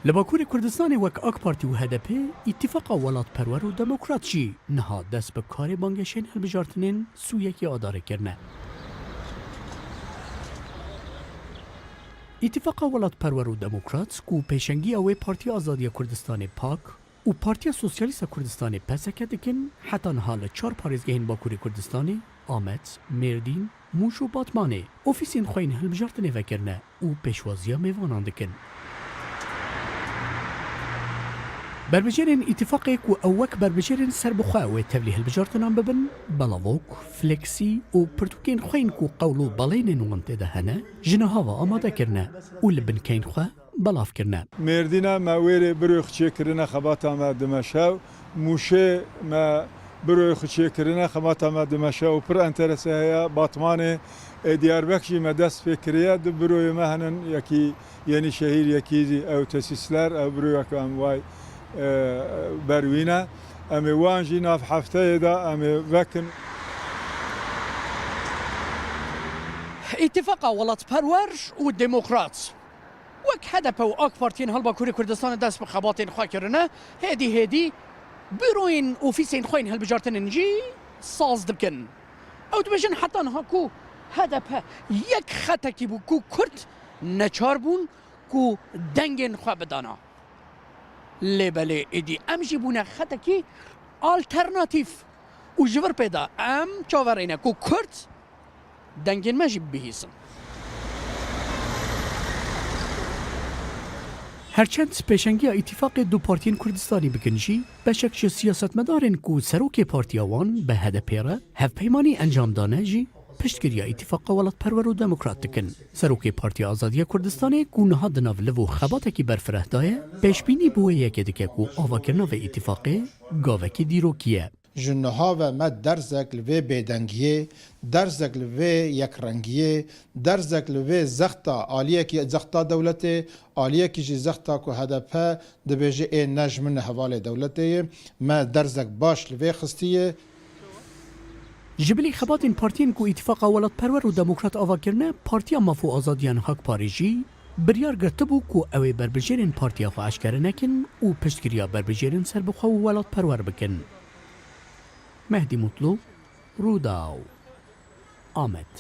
لباکوور کردستان وک آک پارتی و HDP اتفاق ولات پرور و دموکرات جی نها دست به کار بانگشین هلبجارتنین سویکی آداره کرنه. اتفاق ولات پرور و دموکرات کو پیشنگی اوی پارتی آزادی کردستان پاک و پارتی سوسیالیست کردستان پسکه دکن حتی حال 4 پارێزگەهên باکوور کردستانی آمد، مردین، موش و باتمانه اوفیسین خوین هلبجارتنê vekirine û pêşwaziya mêvanan dikin. بربجێرên îtifaqê ku ew wek berbijêrên serbixwe wê tevlî hilbijartinan bibin, belavok, fleksî û pirtûkên xwên ku qewl û belênên wan tê de hene, ji nihava amade kirine û li binkeyên xwe belav kirine. Mêrdîna me wêrê birû xçêkirine xebata me dimeşew, mûşê me birû xçêkirine xebata me dimeşew û pir enterese heye, Batmanê Diyarbek jî me dest pê kiriye, di birûyê me henin yekî yenî şehîr yekî jî ew tesîsler, ew birûyek em way berwîne, em ê wan jî nav hefteyê de em ê vekin. اتفاقا وڵاتپەروەر و دموکرات وەک HDP و ئاک پارتیên هەڵباکووری کوردستانê dest bi xebatên xwe kirine, hêdî bîroyên ofîsên xwe yên hilbijartinên jî saz dikin. Ew dibêjin heta niha ku HDP yek xetekî bû ku Kurd neçar bûn ku dengên xwe bidana. Lêbelê êdî em jî bûne xetekî alternatîv û ji vir pêda em çaverîne ku Kurd dengên me jî bihîsin. Herçend pêşengiya îtifaqê du partiyên Kurdistanê bikin jî, beşek ji siyasetmedarên ku serokê partiya wan bi HDP re hevpeymanî encam dane jî piştgiriya îtifaqa welatperwer û demokrat dikin. Serokê Partiya Azadiya Kurdistanê ku niha di nav liv û xebatekî berfireh daye, pêşbînî bi wê yekê dike ku avakirina vê îtifaqê gavekî dîrokî ye. Ji niha ve me derzek li vê bêdengiyê, derzek li vê yekrengiyê, derzek li vê zexta aliyekî zexta dewletê, aliyekî jî zexta ku HDP dibêje ê ne ji min hevalê dewletê ye, me derzek baş li vê xistiye. Ji bilî xebatên partiyên ku îtifaqa welatperwer û demokrat avakirine, Partiya Maf û Azadiyan Hak Parê jî biryar girtibû ku ew ê berbijêrên partiya xwe eşkere nekin û piştgiriya berbijêrên serbixwe û welatperwer bikin. Mehdi Mutlu, Rûdaw, Amed.